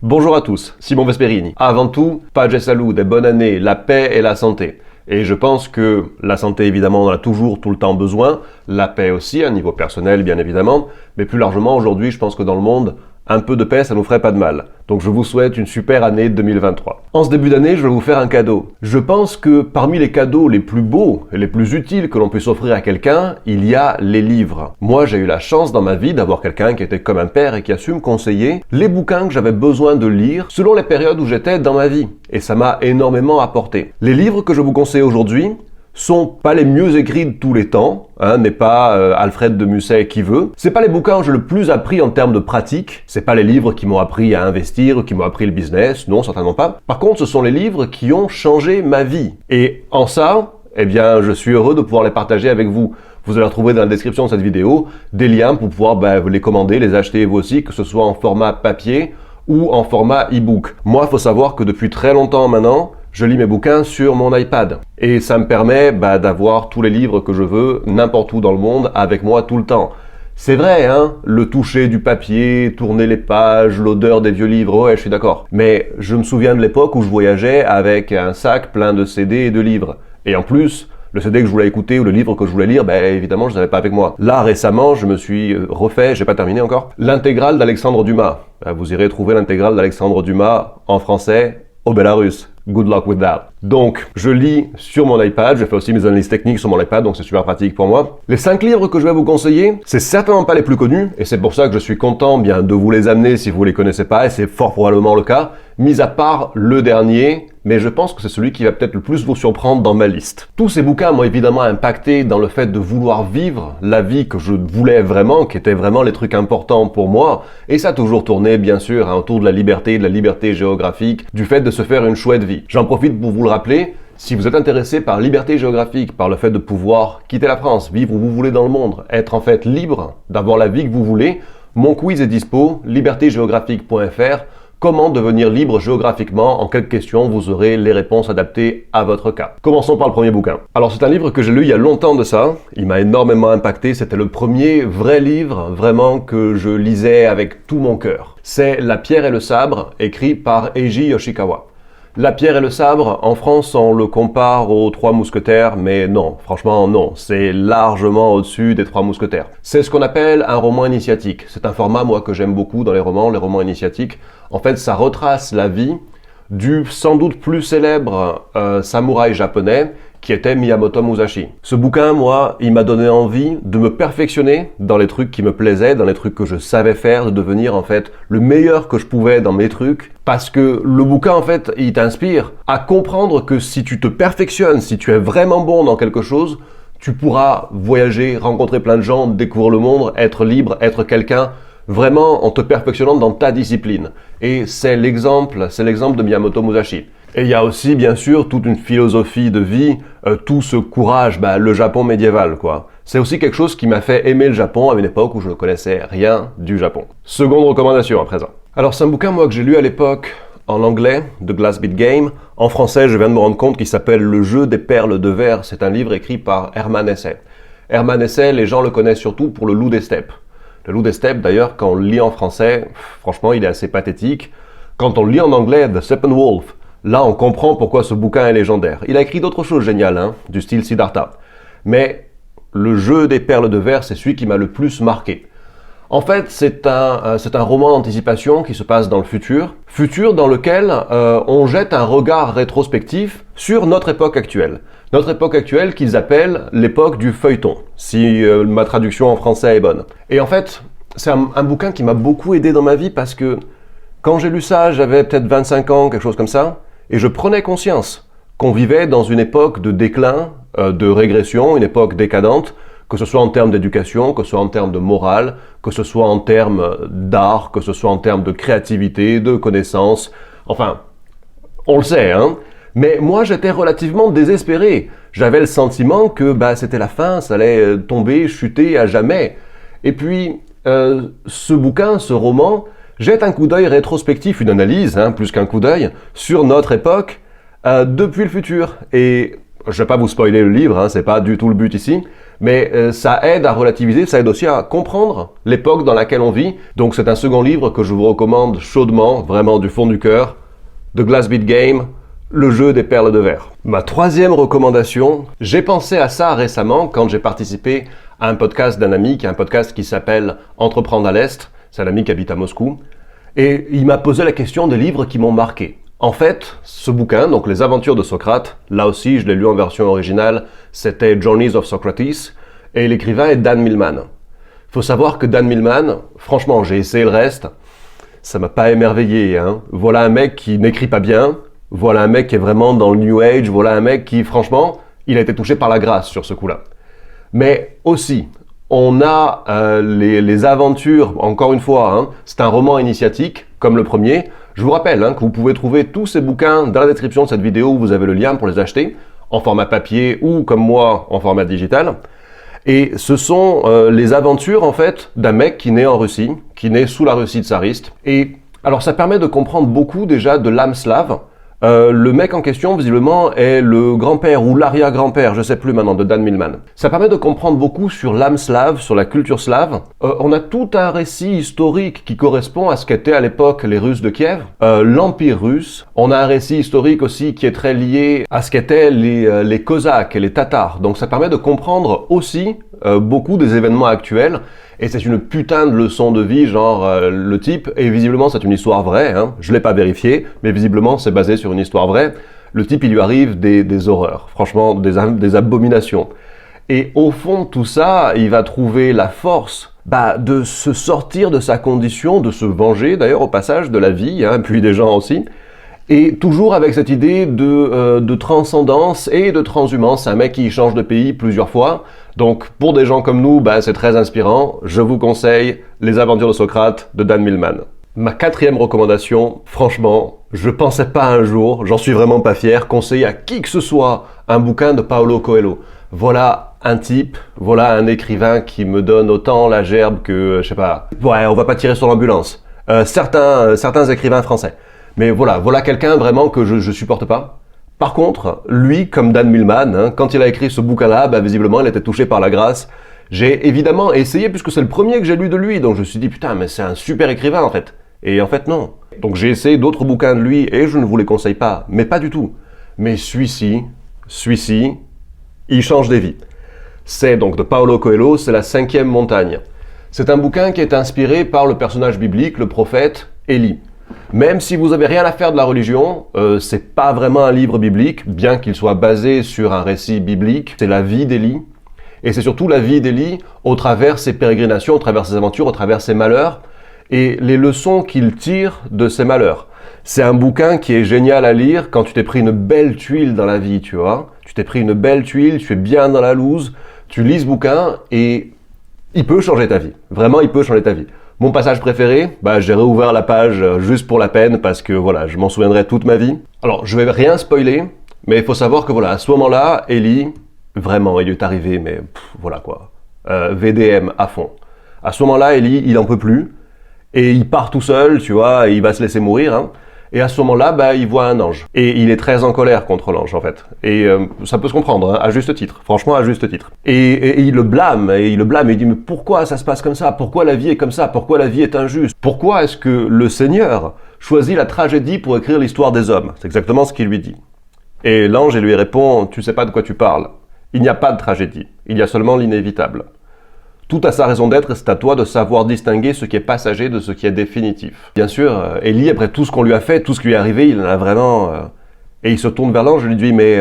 Bonjour à tous, Simon Vesperini. Avant tout, Pace e Salute, bonne année, la paix et la santé. Et je pense que la santé, évidemment, on en a toujours tout le temps besoin, la paix aussi, à un niveau personnel, bien évidemment, mais plus largement, aujourd'hui, je pense que dans le monde, un peu de paix, ça nous ferait pas de mal. Donc je vous souhaite une super année 2023. En ce début d'année, je vais vous faire un cadeau. Je pense que parmi les cadeaux les plus beaux et les plus utiles que l'on puisse offrir à quelqu'un, il y a les livres. Moi, j'ai eu la chance dans ma vie d'avoir quelqu'un qui était comme un père et qui a su me conseiller les bouquins que j'avais besoin de lire selon les périodes où j'étais dans ma vie. Et ça m'a énormément apporté. Les livres que je vous conseille aujourd'hui sont pas les mieux écrits de tous les temps, n'est pas Alfred de Musset qui veut. C'est pas les bouquins où j'ai le plus appris en termes de pratique. C'est pas les livres qui m'ont appris à investir, qui m'ont appris le business, non, certainement pas. Par contre, ce sont les livres qui ont changé ma vie. Et en ça, eh bien, je suis heureux de pouvoir les partager avec vous. Vous allez retrouver dans la description de cette vidéo des liens pour pouvoir les commander, les acheter vous aussi, que ce soit en format papier ou en format e-book. Moi, il faut savoir que depuis très longtemps maintenant, je lis mes bouquins sur mon iPad. Et ça me permet d'avoir tous les livres que je veux, n'importe où dans le monde, avec moi tout le temps. C'est vrai, le toucher du papier, tourner les pages, l'odeur des vieux livres, ouais, je suis d'accord. Mais je me souviens de l'époque où je voyageais avec un sac plein de CD et de livres. Et en plus, le CD que je voulais écouter ou le livre que je voulais lire, évidemment, je n'avais pas avec moi. Là, récemment, je me suis refait, j'ai pas terminé encore, l'intégrale d'Alexandre Dumas. Vous irez trouver l'intégrale d'Alexandre Dumas en français au Bélarus. Good luck with that. Donc, je lis sur mon iPad, je fais aussi mes analyses techniques sur mon iPad, donc c'est super pratique pour moi. Les 5 livres que je vais vous conseiller, c'est certainement pas les plus connus, et c'est pour ça que je suis content de vous les amener si vous les connaissez pas, et c'est fort probablement le cas, mis à part le dernier, mais je pense que c'est celui qui va peut-être le plus vous surprendre dans ma liste. Tous ces bouquins m'ont évidemment impacté dans le fait de vouloir vivre la vie que je voulais vraiment, qui étaient vraiment les trucs importants pour moi, et ça a toujours tourné, bien sûr, autour de la liberté géographique, du fait de se faire une chouette vie. J'en profite pour vous le rappeler, si vous êtes intéressé par liberté géographique, par le fait de pouvoir quitter la France, vivre où vous voulez dans le monde, être en fait libre d'avoir la vie que vous voulez, mon quiz est dispo, libertégéographique.fr. Comment devenir libre géographiquement? En quelques questions, vous aurez les réponses adaptées à votre cas. Commençons par le premier bouquin. Alors c'est un livre que j'ai lu il y a longtemps de ça, il m'a énormément impacté, c'était le premier vrai livre vraiment que je lisais avec tout mon cœur. C'est La pierre et le sabre, écrit par Eiji Yoshikawa. La pierre et le sabre, en France, on le compare aux Trois Mousquetaires, mais non, franchement non, c'est largement au-dessus des Trois Mousquetaires. C'est ce qu'on appelle un roman initiatique. C'est un format, moi, que j'aime beaucoup dans les romans initiatiques. En fait, ça retrace la vie du sans doute plus célèbre samouraï japonais qui était Miyamoto Musashi. Ce bouquin, moi, il m'a donné envie de me perfectionner dans les trucs qui me plaisaient, dans les trucs que je savais faire, de devenir en fait le meilleur que je pouvais dans mes trucs, parce que le bouquin, en fait, il t'inspire à comprendre que si tu te perfectionnes, si tu es vraiment bon dans quelque chose, tu pourras voyager, rencontrer plein de gens, découvrir le monde, être libre, être quelqu'un, vraiment en te perfectionnant dans ta discipline. Et c'est l'exemple de Miyamoto Musashi. Et il y a aussi, bien sûr, toute une philosophie de vie, tout ce courage, le Japon médiéval, quoi. C'est aussi quelque chose qui m'a fait aimer le Japon à une époque où je ne connaissais rien du Japon. Seconde recommandation à présent. Alors c'est un bouquin, moi, que j'ai lu à l'époque en anglais, de Glass Beat Game. En français, je viens de me rendre compte qu'il s'appelle Le jeu des perles de verre. C'est un livre écrit par Hermann Hesse. Hermann Hesse, les gens le connaissent surtout pour Le loup des steppes. Le loup des steppes, d'ailleurs, quand on le lit en français, franchement, il est assez pathétique. Quand on le lit en anglais, The Steppenwolf, là, on comprend pourquoi ce bouquin est légendaire. Il a écrit d'autres choses géniales, du style Siddhartha. Mais Le jeu des perles de verre, c'est celui qui m'a le plus marqué. En fait, c'est un roman d'anticipation qui se passe dans le futur dans lequel on jette un regard rétrospectif sur notre époque actuelle. Notre époque actuelle qu'ils appellent l'époque du feuilleton, si ma traduction en français est bonne. Et en fait, c'est un bouquin qui m'a beaucoup aidé dans ma vie parce que quand j'ai lu ça, j'avais peut-être 25 ans, quelque chose comme ça, et je prenais conscience qu'on vivait dans une époque de déclin, de régression, une époque décadente, que ce soit en termes d'éducation, que ce soit en termes de morale, que ce soit en termes d'art, que ce soit en termes de créativité, de connaissances, enfin, on le sait, Mais moi, j'étais relativement désespéré. J'avais le sentiment que c'était la fin, ça allait tomber, chuter à jamais. Et puis, ce bouquin, ce roman, jette un coup d'œil rétrospectif, une analyse, plus qu'un coup d'œil, sur notre époque, depuis le futur. Et je vais pas vous spoiler le livre, c'est pas du tout le but ici, mais ça aide à relativiser, ça aide aussi à comprendre l'époque dans laquelle on vit. Donc c'est un second livre que je vous recommande chaudement, vraiment du fond du cœur, The Glass Bead Game, le jeu des perles de verre. Ma troisième recommandation, j'ai pensé à ça récemment quand j'ai participé à un podcast d'un ami, qui est un podcast qui s'appelle Entreprendre à l'Est, c'est un ami qui habite à Moscou, et il m'a posé la question des livres qui m'ont marqué. En fait, ce bouquin, donc Les Aventures de Socrate, là aussi je l'ai lu en version originale, c'était Journeys of Socrates, et l'écrivain est Dan Millman. Il faut savoir que Dan Millman, franchement, j'ai essayé le reste, ça m'a pas émerveillé, hein. Voilà un mec qui n'écrit pas bien, voilà un mec qui est vraiment dans le New Age, voilà un mec qui, franchement, il a été touché par la grâce sur ce coup-là. Mais aussi, on a les aventures, encore une fois, hein, c'est un roman initiatique, comme le premier. Je vous rappelle que vous pouvez trouver tous ces bouquins dans la description de cette vidéo où vous avez le lien pour les acheter, en format papier ou, comme moi, en format digital. Et ce sont les aventures, en fait, d'un mec qui naît en Russie, qui naît sous la Russie tsariste. Et alors, ça permet de comprendre beaucoup déjà de l'âme slave. Le mec en question, visiblement, est le grand-père ou l'arrière-grand-père, je sais plus maintenant, de Dan Millman. Ça permet de comprendre beaucoup sur l'âme slave, sur la culture slave. On a tout un récit historique qui correspond à ce qu'étaient à l'époque les Russes de Kiev, l'Empire russe. On a un récit historique aussi qui est très lié à ce qu'étaient les Cosaques et les Tatars. Donc ça permet de comprendre aussi beaucoup des événements actuels. Et c'est une putain de leçon de vie, genre le type, et visiblement c'est une histoire vraie, hein, je l'ai pas vérifié, mais visiblement c'est basé sur une histoire vraie. Le type, il lui arrive des horreurs, franchement des abominations. Et au fond de tout ça, il va trouver la force de se sortir de sa condition, de se venger d'ailleurs au passage de la vie, hein, puis des gens aussi. Et toujours avec cette idée de transcendance et de transhumance. C'est un mec qui change de pays plusieurs fois. Donc pour des gens comme nous, c'est très inspirant. Je vous conseille Les Aventures de Socrate de Dan Millman. Ma quatrième recommandation, franchement, je pensais pas un jour, j'en suis vraiment pas fier, conseiller à qui que ce soit un bouquin de Paulo Coelho. Voilà un type, voilà un écrivain qui me donne autant la gerbe que, je sais pas, ouais, on va pas tirer sur l'ambulance. Certains écrivains français. Mais voilà quelqu'un vraiment que je supporte pas. Par contre, lui, comme Dan Millman, hein, quand il a écrit ce bouquin-là, visiblement, il était touché par la grâce. J'ai évidemment essayé, puisque c'est le premier que j'ai lu de lui, donc je me suis dit, putain, mais c'est un super écrivain, en fait. Et en fait, non. Donc j'ai essayé d'autres bouquins de lui, et je ne vous les conseille pas, mais pas du tout. Mais celui-ci, il change des vies. C'est donc de Paulo Coelho, c'est la 5e montagne. C'est un bouquin qui est inspiré par le personnage biblique, le prophète Élie. Même si vous avez rien à faire de la religion, c'est pas vraiment un livre biblique, bien qu'il soit basé sur un récit biblique. C'est la vie d'Élie, et c'est surtout la vie d'Élie au travers ses pérégrinations, au travers ses aventures, au travers ses malheurs, et les leçons qu'il tire de ses malheurs. C'est un bouquin qui est génial à lire quand tu t'es pris une belle tuile dans la vie, tu vois. Tu t'es pris une belle tuile, tu es bien dans la loose, tu lis ce bouquin, et il peut changer ta vie. Vraiment, il peut changer ta vie. Mon passage préféré, j'ai réouvert la page juste pour la peine parce que voilà, je m'en souviendrai toute ma vie. Alors, je vais rien spoiler, mais il faut savoir que voilà, à ce moment-là, Élie, vraiment, il lui est arrivé, mais voilà quoi, VDM à fond. À ce moment-là, Élie, il en peut plus et il part tout seul, tu vois, et il va se laisser mourir. Hein. Et à ce moment-là, il voit un ange. Et il est très en colère contre l'ange, en fait. Et ça peut se comprendre, hein, à juste titre. Franchement, à juste titre. Et il le blâme, et il dit, mais pourquoi ça se passe comme ça? Pourquoi la vie est comme ça? Pourquoi la vie est injuste? Pourquoi est-ce que le Seigneur choisit la tragédie pour écrire l'histoire des hommes? C'est exactement ce qu'il lui dit. Et l'ange, il lui répond, tu sais pas de quoi tu parles. Il n'y a pas de tragédie. Il y a seulement l'inévitable. Tout a sa raison d'être, et c'est à toi de savoir distinguer ce qui est passager de ce qui est définitif. Bien sûr, Élie, après tout ce qu'on lui a fait, tout ce qui lui est arrivé, il en a vraiment... Et il se tourne vers l'ange et lui dit, mais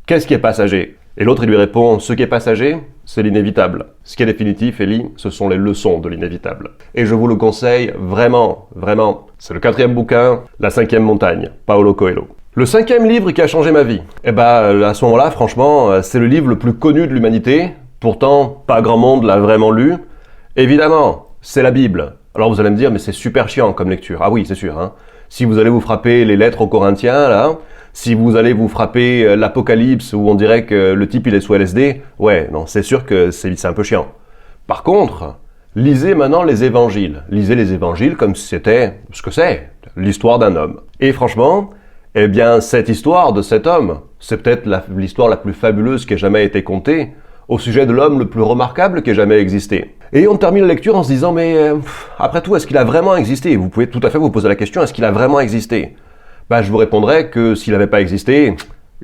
qu'est-ce qui est passager? Et l'autre, il lui répond, ce qui est passager, c'est l'inévitable. Ce qui est définitif, Élie, ce sont les leçons de l'inévitable. Et je vous le conseille vraiment, vraiment. C'est le 4e bouquin, la 5e montagne, Paulo Coelho. Le 5e livre qui a changé ma vie, à ce moment-là, franchement, c'est le livre le plus connu de l'humanité. Pourtant, pas grand monde l'a vraiment lu. Évidemment, c'est la Bible. Alors vous allez me dire, mais c'est super chiant comme lecture. Ah oui, c'est sûr. Hein. Si vous allez vous frapper les lettres aux Corinthiens, là, si vous allez vous frapper l'Apocalypse où on dirait que le type il est sous LSD, ouais, non, c'est sûr que c'est un peu chiant. Par contre, lisez maintenant les évangiles. Lisez les évangiles comme si c'était ce que c'est, l'histoire d'un homme. Et franchement, cette histoire de cet homme, c'est peut-être l'histoire la plus fabuleuse qui ait jamais été contée. au sujet de l'homme le plus remarquable qui ait jamais existé. Et on termine la lecture en se disant, mais après tout, est-ce qu'il a vraiment existé? Vous pouvez tout à fait vous poser la question, est-ce qu'il a vraiment existé? Je vous répondrai que s'il n'avait pas existé,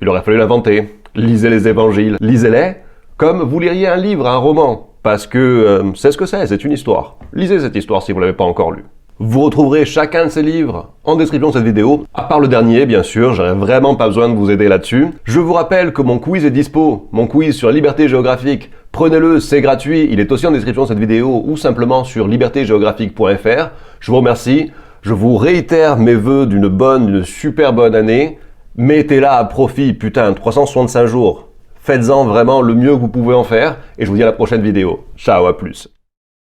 il aurait fallu l'inventer. Lisez les évangiles, lisez-les comme vous liriez un livre, un roman, parce que c'est ce que c'est une histoire. Lisez cette histoire si vous ne l'avez pas encore lue. Vous retrouverez chacun de ces livres en description de cette vidéo, à part le dernier, bien sûr, j'aurais vraiment pas besoin de vous aider là-dessus. Je vous rappelle que mon quiz est dispo, mon quiz sur liberté géographique. Prenez-le, c'est gratuit, il est aussi en description de cette vidéo ou simplement sur libertégeographique.fr. Je vous remercie, je vous réitère mes vœux d'une super bonne année. Mettez-la à profit, putain, 365 jours. Faites-en vraiment le mieux que vous pouvez en faire et je vous dis à la prochaine vidéo. Ciao, à plus.